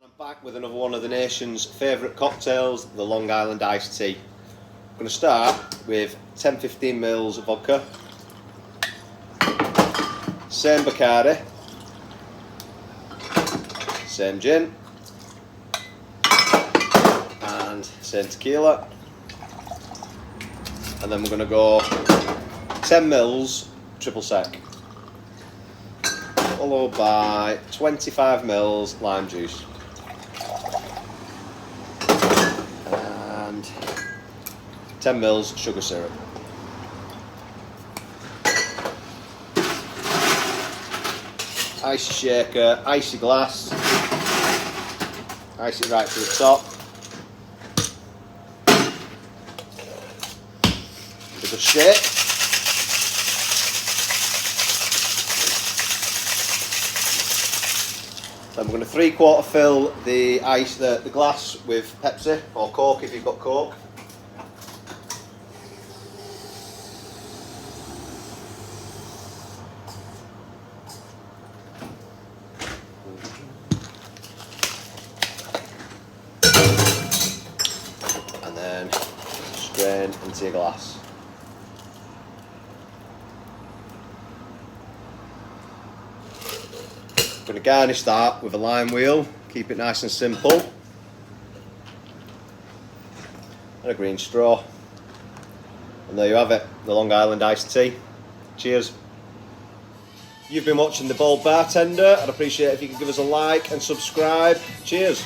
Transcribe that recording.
I'm back with another one of the nation's favourite cocktails, the Long Island iced tea. I'm going to start with 10-15 ml of vodka, same Bacardi, same gin, and same tequila, and then we're going to go 10 ml triple sec, followed by 25 ml lime juice. And 10 ml sugar syrup. Icy shaker, icy glass, ice it right to the top. Give it a shake. Then we're going to 3/4 fill the the glass with Pepsi or Coke if you've got Coke. And then strain into your glass. I'm going to garnish that with a lime wheel, keep it nice and simple, and a green straw. And there you have it, the Long Island iced tea. Cheers. You've been watching The Bold Bartender. I'd appreciate it if you could give us a like and subscribe. Cheers.